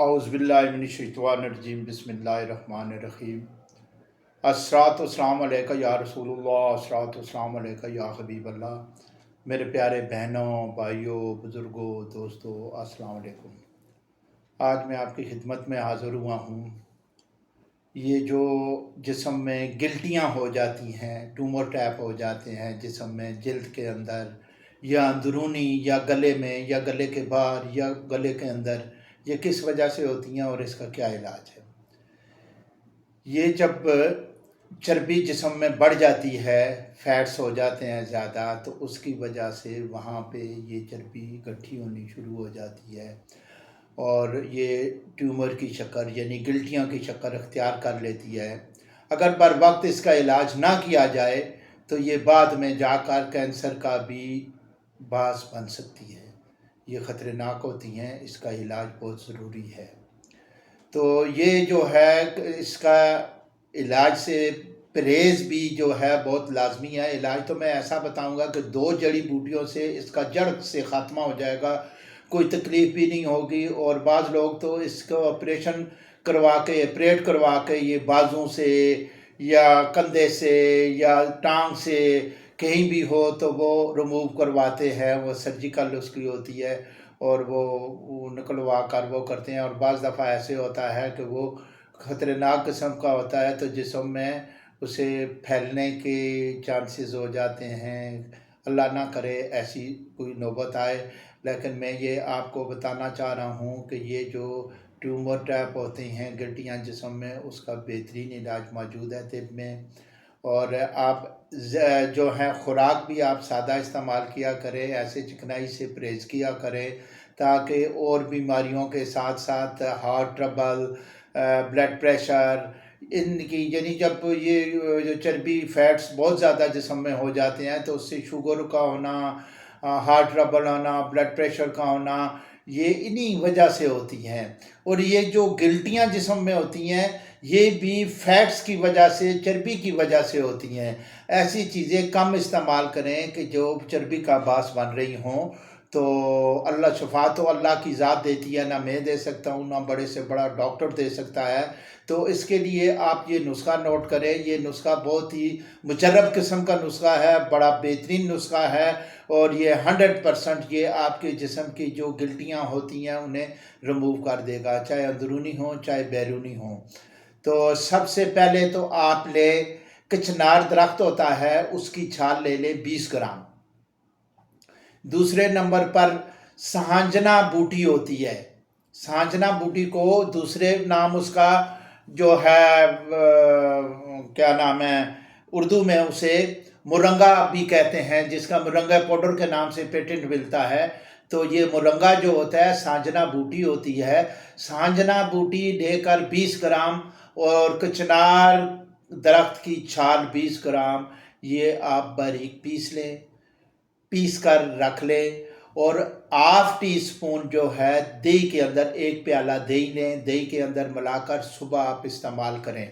اعوذ باللہ من الشیطان الرجیم بسم اللہ الرحمن الرحیم۔ الصلاۃ والسلام علیکہ یا رسول اللہ، الصلاۃ والسلام علیکہ یا حبیب اللہ۔ میرے پیارے بہنوں، بھائیوں، بزرگوں، دوستوں، السلام علیکم۔ آج میں آپ کی خدمت میں حاضر ہوا ہوں۔ یہ جو جسم میں گلٹیاں ہو جاتی ہیں، ٹیومر ٹائپ ہو جاتے ہیں جسم میں، جلد کے اندر یا اندرونی یا گلے میں یا گلے کے باہر یا گلے کے اندر، یہ کس وجہ سے ہوتی ہیں اور اس کا کیا علاج ہے؟ یہ جب چربی جسم میں بڑھ جاتی ہے، فیٹس ہو جاتے ہیں زیادہ، تو اس کی وجہ سے وہاں پہ یہ چربی اکٹھی ہونی شروع ہو جاتی ہے اور یہ ٹیومر کی شکل یعنی گلٹیاں کی شکل اختیار کر لیتی ہے۔ اگر بر وقت اس کا علاج نہ کیا جائے تو یہ بعد میں جا کر کینسر کا بھی باعث بن سکتی ہے۔ یہ خطرناک ہوتی ہیں، اس کا علاج بہت ضروری ہے۔ تو یہ جو ہے اس کا علاج سے پرہیز بھی جو ہے بہت لازمی ہے۔ علاج تو میں ایسا بتاؤں گا کہ 2 جڑی بوٹیوں سے اس کا جڑ سے خاتمہ ہو جائے گا، کوئی تکلیف بھی نہیں ہوگی۔ اور بعض لوگ تو اس کو آپریٹ کروا کے یہ بازوں سے یا کندھے سے یا ٹانگ سے کہیں بھی ہو تو وہ ریموو کرواتے ہیں، وہ سرجیکل اس کی ہوتی ہے اور وہ نکلوا کر وہ کرتے ہیں۔ اور بعض دفعہ ایسے ہوتا ہے کہ وہ خطرناک قسم کا ہوتا ہے تو جسم میں اسے پھیلنے کے چانسز ہو جاتے ہیں۔ اللہ نہ کرے ایسی کوئی نوبت آئے، لیکن میں یہ آپ کو بتانا چاہ رہا ہوں کہ یہ جو ٹیومر ٹائپ ہوتے ہیں گلٹیاں جسم میں، اس کا بہترین علاج موجود ہے طب میں۔ اور آپ جو ہے خوراک بھی آپ سادہ استعمال کیا کریں، ایسے چکنائی سے پرہیز کیا کریں تاکہ اور بیماریوں کے ساتھ ساتھ ہارٹ ٹربل، بلڈ پریشر، ان کی یعنی جب یہ جو چربی فیٹس بہت زیادہ جسم میں ہو جاتے ہیں تو اس سے شوگر کا ہونا، ہارٹ ٹربل ہونا، بلڈ پریشر کا ہونا، یہ انہی وجہ سے ہوتی ہیں۔ اور یہ جو گلٹیاں جسم میں ہوتی ہیں یہ بھی فیٹس کی وجہ سے، چربی کی وجہ سے ہوتی ہیں۔ ایسی چیزیں کم استعمال کریں کہ جو چربی کا باعث بن رہی ہوں۔ تو اللہ شفا تو اللہ کی ذات دیتی ہے، نہ میں دے سکتا ہوں نہ بڑے سے بڑا ڈاکٹر دے سکتا ہے۔ تو اس کے لیے آپ یہ نسخہ نوٹ کریں۔ یہ نسخہ بہت ہی مجرب قسم کا نسخہ ہے، بڑا بہترین نسخہ ہے اور یہ 100% یہ آپ کے جسم کی جو گلٹیاں ہوتی ہیں انہیں ریموو کر دے گا، چاہے اندرونی ہوں چاہے بیرونی ہوں۔ تو سب سے پہلے تو آپ کچنار درخت ہوتا ہے، اس کی چھال لے لیں 20 گرام۔ دوسرے نمبر پر سہانجنا بوٹی ہوتی ہے۔ سہانجنا بوٹی کو دوسرے نام اس کا جو ہے کیا نام ہے، اردو میں اسے مرنگا بھی کہتے ہیں، جس کا مرنگا پاؤڈر کے نام سے پیٹنٹ ملتا ہے۔ تو یہ مرنگا جو ہوتا ہے سانجنا بوٹی ہوتی ہے۔ سانجنا بوٹی لے کر 20 گرام اور کچنار درخت کی چھال 20 گرام، یہ آپ باریک پیس کر رکھ لیں اور ½ ٹی اسپون جو ہے دہی کے اندر، 1 پیالہ دہی لیں، دہی کے اندر ملا کر صبح آپ استعمال کریں۔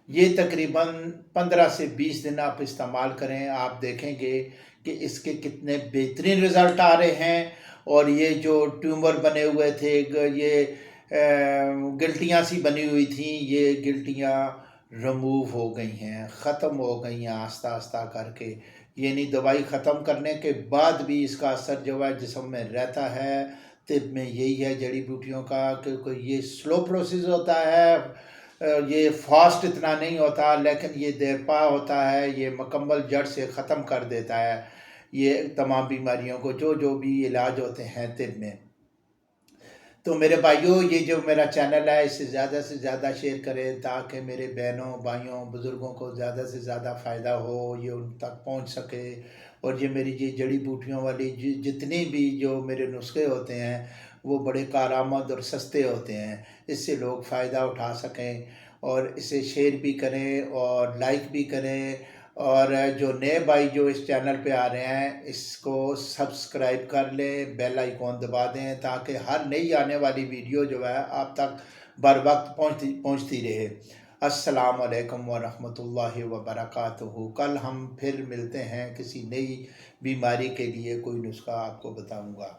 یہ تقریباً 15 سے 20 دن آپ استعمال کریں، آپ دیکھیں گے کہ اس کے کتنے بہترین رزلٹ آ رہے ہیں۔ اور یہ جو ٹیومر بنے ہوئے تھے، یہ گلٹیاں سی بنی ہوئی تھیں، یہ گلٹیاں ریموو ہو گئی ہیں، ختم ہو گئی ہیں آہستہ آہستہ کر کے۔ یعنی دوائی ختم کرنے کے بعد بھی اس کا اثر جو ہے جسم میں رہتا ہے۔ طب میں یہی ہے جڑی بوٹیوں کا، کیونکہ یہ سلو پروسیس ہوتا ہے، یہ فاسٹ اتنا نہیں ہوتا، لیکن یہ دیر پا ہوتا ہے، یہ مکمل جڑ سے ختم کر دیتا ہے یہ تمام بیماریوں کو جو بھی علاج ہوتے ہیں طب میں۔ تو میرے بھائیوں، یہ جو میرا چینل ہے اسے زیادہ سے زیادہ شیئر کریں تاکہ میرے بہنوں، بھائیوں، بزرگوں کو زیادہ سے زیادہ فائدہ ہو، یہ ان تک پہنچ سکے۔ اور یہ میری جڑی بوٹیوں والی جتنی بھی جو میرے نسخے ہوتے ہیں وہ بڑے کارآمد اور سستے ہوتے ہیں، اس سے لوگ فائدہ اٹھا سکیں۔ اور اسے شیئر بھی کریں اور لائک بھی کریں۔ اور جو نئے بھائی جو اس چینل پہ آ رہے ہیں اس کو سبسکرائب کر لیں، بیل آئیکن دبا دیں تاکہ ہر نئی آنے والی ویڈیو جو ہے آپ تک بر وقت پہنچتی رہے۔ السلام علیکم ورحمۃ اللہ وبرکاتہ۔ کل ہم پھر ملتے ہیں، کسی نئی بیماری کے لیے کوئی نسخہ آپ کو بتاؤں گا۔